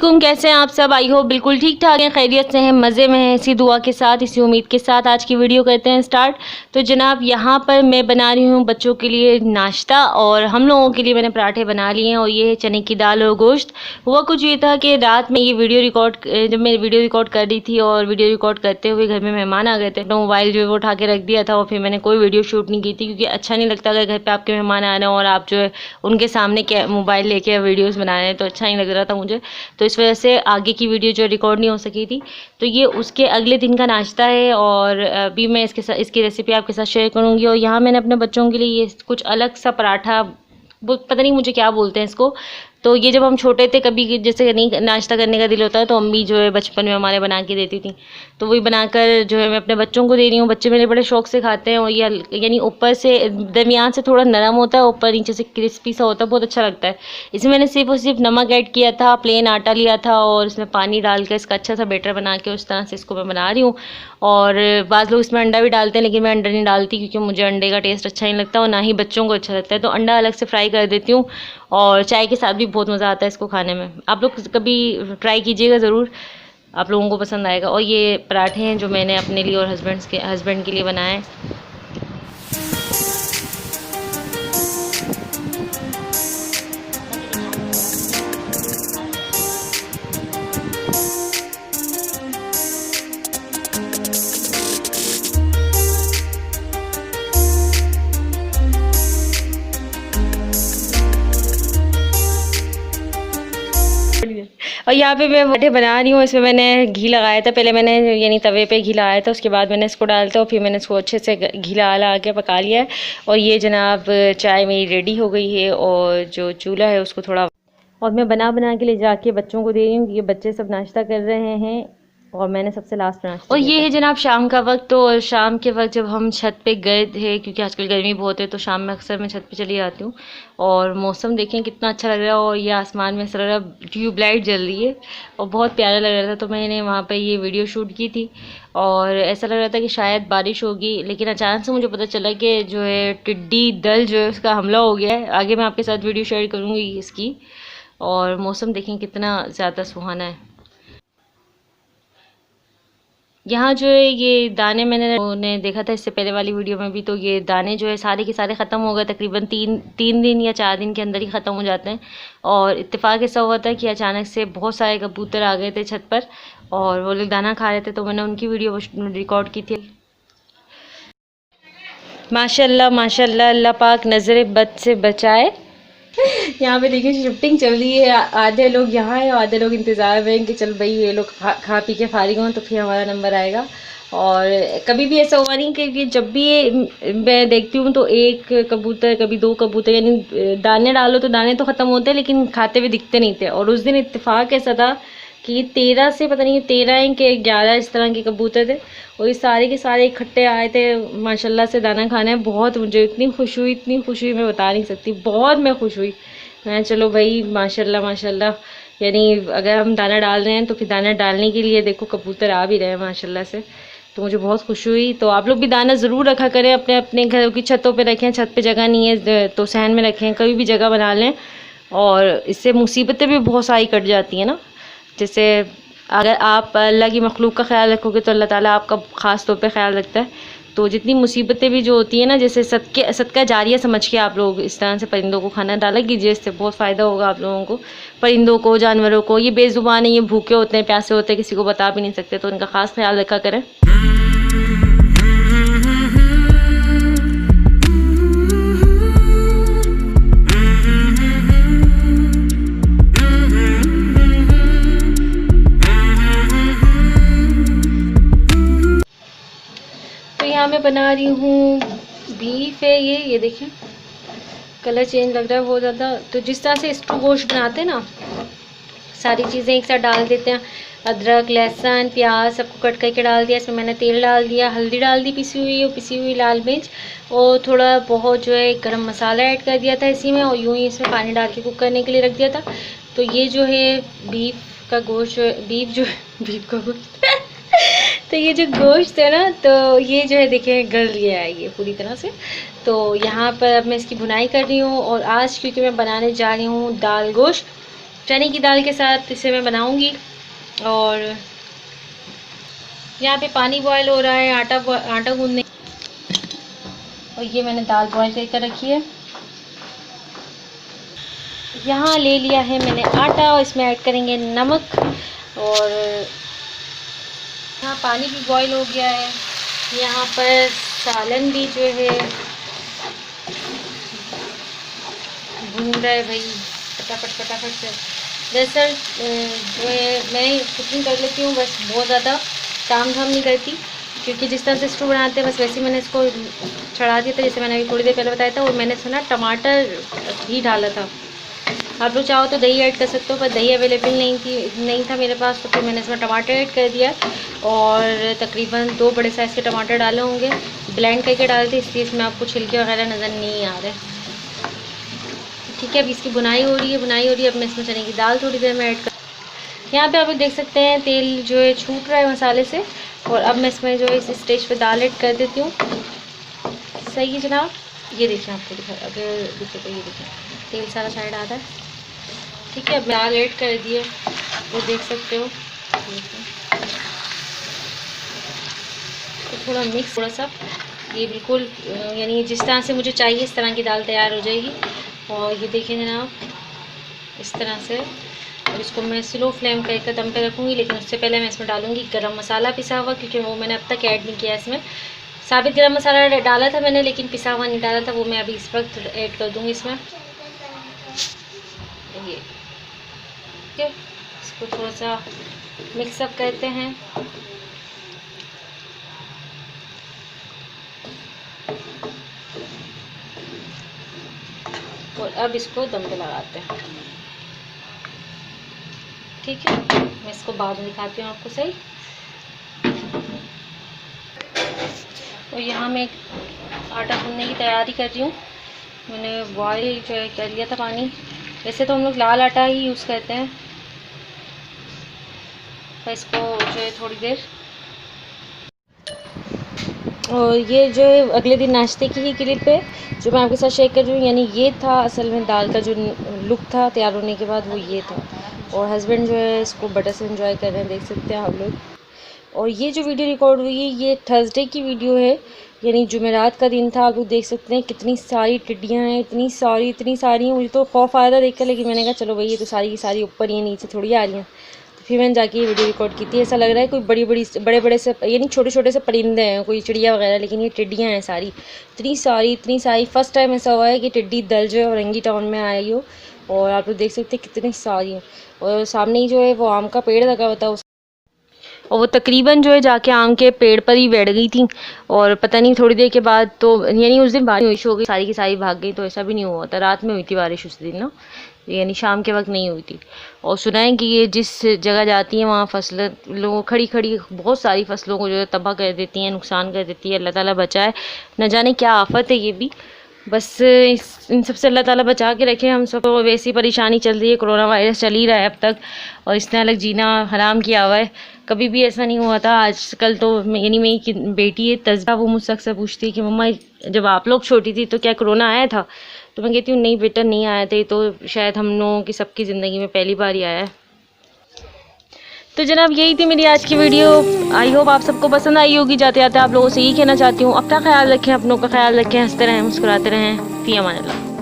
वालेकुम, कैसे हैं आप सब। आई होप बिल्कुल ठीक ठाक हैं, खैरियत से हैं, मज़े में हैं। इसी दुआ के साथ, इसी उम्मीद के साथ आज की वीडियो करते हैं स्टार्ट। तो जनाब यहाँ पर मैं बना रही हूँ बच्चों के लिए नाश्ता और हम लोगों के लिए मैंने पराठे बना लिए हैं। और ये है चने की दाल और गोश्त। हुआ कुछ ये था कि रात में ये जब मैं वीडियो रिकॉर्ड कर रही थी और वीडियो रिकॉर्ड करते हुए घर में मेहमान आ गए थे, तो मोबाइल जो है वो उठा के रख दिया था और फिर मैंने कोई वीडियो शूट नहीं की थी, क्योंकि अच्छा नहीं लगता अगर घर पर आपके मेहमान आ रहे हैं और आप जो है उनके सामने मोबाइल लेके वीडियोज़ बना रहे हैं, तो अच्छा नहीं लग रहा था मुझे। तो इस वजह से आगे की वीडियो जो रिकॉर्ड नहीं हो सकी थी। तो ये उसके अगले दिन का नाश्ता है और अभी मैं इसकी रेसिपी आपके साथ शेयर करूँगी। और यहाँ मैंने अपने बच्चों के लिए ये कुछ अलग सा पराठा, वो पता नहीं मुझे क्या बोलते हैं इसको। तो ये जब हम छोटे थे, कभी जैसे नहीं नाश्ता करने का दिल होता है तो अम्मी जो है बचपन में हमारे बना के देती थी, तो वही बनाकर जो है मैं अपने बच्चों को दे रही हूँ। बच्चे मेरे बड़े शौक से खाते हैं और ये यानी ऊपर से दरमियान से थोड़ा नरम होता है, ऊपर नीचे से क्रिस्पी सा होता है, बहुत अच्छा लगता है। इसमें मैंने सिर्फ और सिर्फ नमक ऐड किया था, प्लेन आटा लिया था और इसमें पानी डाल कर इसका अच्छा सा बैटर बना के उस तरह से इसको मैं बना रही हूँ। और बाज़ लोग इसमें अंडा भी डालते हैं, लेकिन मैं अंडा नहीं डालती क्योंकि मुझे अंडे का टेस्ट अच्छा नहीं लगता और ना ही बच्चों को अच्छा लगता है। तो अंडा अलग से फ्राई कर देती हूँ और चाय के साथ भी बहुत मज़ा आता है इसको खाने में। आप लोग कभी ट्राई कीजिएगा ज़रूर, आप लोगों को पसंद आएगा। और ये पराठे हैं जो मैंने अपने लिए और हस्बैंड के लिए बनाए हैं। और यहाँ पे मैं पराठे बना रही हूँ। इसमें मैंने घी लगाया था, पहले मैंने यानी तवे पे घी लगाया था, उसके बाद मैंने इसको डालता और फिर मैंने इसको अच्छे से घी लगा के पका लिया है। और ये जनाब चाय मेरी रेडी हो गई है और जो चूल्हा है उसको थोड़ा, और मैं बना के ले जाके बच्चों को दे रही हूँ, क्योंकि बच्चे सब नाश्ता कर रहे हैं और मैंने सबसे लास्ट में नाश्ता। और ये है जनाब शाम का वक्त। तो शाम के वक्त जब हम छत पे गए थे, क्योंकि आजकल गर्मी बहुत है, तो शाम में अक्सर मैं छत पे चली जाती हूँ। और मौसम देखें कितना अच्छा लग रहा है और ये आसमान में ऐसा लग रहा है ट्यूबलाइट जल रही है और बहुत प्यारा लग रहा था। तो मैंने वहाँ पे ये वीडियो शूट की थी और ऐसा लग रहा था कि शायद बारिश होगी, लेकिन अचानक से मुझे पता चला कि जो है टिड्डी दल जो है उसका हमला हो गया है। आगे मैं आपके साथ वीडियो शेयर करूँगी इसकी। और मौसम देखें कितना ज़्यादा सुहाना है। यहाँ जो है ये दाने मैंने देखा था इससे पहले वाली वीडियो में भी, तो ये दाने जो है सारे के सारे ख़त्म हो गए, तकरीबन तीन दिन या 4 दिन के अंदर ही ख़त्म हो जाते हैं। और इत्तेफाक ऐसा हुआ था कि अचानक से बहुत सारे कबूतर आ गए थे छत पर और वो लोग दाना खा रहे थे, तो मैंने उनकी वीडियो रिकॉर्ड की थी। माशाल्लाह माशाल्लाह, अल्लाह पाक नज़र बद से बचाए। यहाँ पे देखिए शिफ्टिंग चल रही है, आधे लोग यहाँ हैं और आधे लोग इंतज़ार में कि चल भाई ये लोग खा पी के फारिग हों तो फिर हमारा नंबर आएगा। और कभी भी ऐसा हुआ नहीं कि जब भी मैं देखती हूँ तो एक कबूतर, कभी 2 कबूतर, यानी दाने डालो तो दाने तो ख़त्म होते हैं लेकिन खाते हुए दिखते नहीं थे। और उस दिन इत्तेफाक ऐसा था कि 13 से पता नहीं 13 के 11 इस तरह के कबूतर थे और ये सारे के सारे इकट्ठे आए थे माशाल्लाह से दाना खाने। बहुत मुझे इतनी खुश हुई मैं बता नहीं सकती, बहुत मैं खुश हुई। मैं चलो भाई माशाल्लाह माशाल्लाह, यानी अगर हम दाना डाल रहे हैं तो फिर दाना डालने के लिए देखो कबूतर आ भी रहे हैं माशाल्लाह से, तो मुझे बहुत खुशी हुई। तो आप लोग भी दाना ज़रूर रखा करें, अपने अपने घरों की छतों पे रखें। छत पे जगह नहीं है तो सहन में रखें, कभी भी जगह बना लें और इससे मुसीबतें भी बहुत सारी कट जाती हैं ना। जैसे अगर आप अल्लाह की मखलूक का ख्याल रखोगे तो अल्लाह ताला आपका ख़ास तौर पे ख्याल रखता है। तो जितनी मुसीबतें भी जो होती हैं ना, जैसे सदका जारिया समझ के आप लोग इस तरह से परिंदों को खाना डाला कीजिए, इससे बहुत फ़ायदा होगा आप लोगों को, परिंदों को, जानवरों को। ये बेज़ुबान है, ये भूखे होते हैं, प्यासे होते हैं, किसी को बता भी नहीं सकते, तो इनका ख़ास ख्याल रखा करें। यहाँ मैं बना रही हूँ बीफ है, ये देखें कलर चेंज लग रहा है बहुत ज़्यादा। तो जिस तरह से स्टू गोश्त बनाते हैं ना, सारी चीज़ें एक साथ डाल देते हैं, अदरक, लहसुन, प्याज सबको कट करके डाल दिया। इसमें मैंने तेल डाल दिया, हल्दी डाल दी पिसी हुई और पिसी हुई लाल मिर्च और थोड़ा बहुत जो है गरम मसाला ऐड कर दिया था इसी में, और यूँ ही इसमें पानी डाल के कुक करने के लिए रख दिया था। तो ये जो है बीफ का गोश्त, बीफ का गोश्त तो ये जो गोश्त है ना, तो ये जो है देखिए गल गया है ये पूरी तरह से। तो यहाँ पर अब मैं इसकी भुनाई कर रही हूँ और आज क्योंकि मैं बनाने जा रही हूँ दाल गोश्त, चने की दाल के साथ इसे मैं बनाऊंगी। और यहाँ पे पानी बॉयल हो रहा है आटा गूंदने। और ये मैंने दाल बॉयल कर रखी है। यहाँ ले लिया है मैंने आटा और इसमें ऐड करेंगे नमक। और यहाँ पानी भी बॉईल हो गया है। यहाँ पर सालन भी जो है भून रहा है भाई फटाफट से। दरअसल जो है मैं कुकिंग कर लेती हूँ, बस बहुत ज़्यादा काम धाम नहीं करती, क्योंकि जिस तरह से स्टू बनाते हैं बस वैसे ही मैंने इसको चढ़ा दिया था, जैसे मैंने अभी थोड़ी देर पहले बताया था। और मैंने इसमें ना टमाटर भी डाला था। आप लोग चाहो तो दही ऐड कर सकते हो, पर दही अवेलेबल नहीं था मेरे पास, तो फिर मैंने इसमें टमाटर ऐड कर दिया। और तकरीबन 2 बड़े साइज़ के टमाटर डाले होंगे, ब्लेंड करके डालते, इसलिए इसमें आपको छिलके वगैरह नज़र नहीं आ रहे। ठीक है, अब इसकी बुनाई हो रही है। अब मैं इसमें चने की दाल थोड़ी देर में ऐड कर। यहाँ पे आप लोग देख सकते हैं तेल जो है छूट रहा है मसाले से। और अब मैं इसमें जो है इस स्टेज पे दाल ऐड कर देती हूँ। सही है जनाब, ये देखिए, आपको दिखा अगर दिखे तो ये देखिए तेल सारा साइड आता है। ठीक है, अब दाल ऐड कर दिए, वो देख सकते हो। तो थोड़ा मिक्स, थोड़ा सा ये बिल्कुल यानी जिस तरह से मुझे चाहिए इस तरह की दाल तैयार हो जाएगी। और ये देखें जनाब, इस तरह से। और इसको मैं स्लो फ्लेम करके दम पे रखूँगी, लेकिन उससे पहले मैं इसमें डालूँगी गरम मसाला पिसा हुआ, क्योंकि वो मैंने अब तक ऐड नहीं किया। इसमें साबित गरम मसाला डाला था मैंने, लेकिन पिसा हुआ नहीं डाला था, वो मैं अभी इस वक्त ऐड कर दूँगी इसमें। ये ठीक है, इसको थोड़ा सा मिक्सअप करते हैं। और अब इसको दम पे लगाते हैं। ठीक है, मैं इसको बाद में दिखाती हूँ आपको सही। और यहाँ मैं आटा गूंदने की तैयारी कर रही हूँ। मैंने बॉयल जो है कर लिया था पानी। वैसे तो हम लोग लाल आटा ही यूज़ करते हैं, तो इसको जो है थोड़ी देर। और ये जो है अगले दिन नाश्ते की ही क्लिप है जो मैं आपके साथ शेयर कर रही हूँ। यानी ये था असल में दाल का जो लुक था तैयार होने के बाद, वो ये था। और हस्बैंड जो है इसको बटर से एंजॉय कर रहे हैं, देख सकते हैं आप लोग। और ये जो वीडियो रिकॉर्ड हुई है ये थर्सडे की वीडियो है, यानी जुमेरात का दिन था। आप लोग देख सकते हैं कितनी सारी टिड्डियाँ हैं, इतनी सारी हैं। मुझे तो खौफ आया था देख कर, लेकिन मैंने कहा चलो भाई ये तो सारी की सारी ऊपर ही है, नीचे थोड़ी आ रही हैं। फिर मैंने जाके ये वीडियो रिकॉर्ड की थी। ऐसा लग रहा है कोई बड़े से यानी छोटे से परिंदे हैं, कोई चिड़िया वगैरह, लेकिन ये टिड्डियाँ हैं सारी। इतनी सारी फर्स्ट टाइम ऐसा हुआ है कि टिड्डी दल जो है औरंगी टाउन में आई हो। और आप लोग देख सकते हैं कितनी सारी हैं। और सामने ही जो है वो आम का पेड़ लगा हुआ था, और वो तकरीबन जो है जाके आम के पेड़ पर ही बैठ गई थी। और पता नहीं थोड़ी देर के बाद तो यानी उस दिन बारिश हो गई, सारी की सारी भाग गई। तो ऐसा भी नहीं हुआ था, रात में हुई थी बारिश उस दिन ना, यानी शाम के वक्त नहीं हुई थी। और सुना है कि ये जिस जगह जाती हैं वहाँ फसलें लोगों खड़ी बहुत सारी फसलों को जो है तबाह कर देती हैं, नुकसान कर देती है। अल्लाह ताला बचाए, न जाने क्या आफत है ये भी। बस इन सब से अल्लाह ताला बचा के रखे। हम सब को वैसी परेशानी चल रही है, कोरोना वायरस चल ही रहा है अब तक, और इसने अलग जीना हराम किया हुआ है। कभी भी ऐसा नहीं हुआ था। आजकल तो यानी मेरी बेटी है तज़ा, वो मुझसे अक्सर पूछती है कि मम्मा जब आप लोग छोटी थी तो क्या कोरोना आया था? तो मैं कहती हूँ नहीं बेटा नहीं आया था, तो शायद हम लोगों की सबकी ज़िंदगी में पहली बार ही आया है। तो जनाब यही थी मेरी आज की वीडियो। आई होप आप सबको पसंद आई होगी। जाते जाते आप लोगों से यही कहना चाहती हूँ, अपना ख्याल रखें, अपनों का ख्याल रखें, हंसते रहें, मुस्कुराते रहें। फ़ी अमान अल्लाह।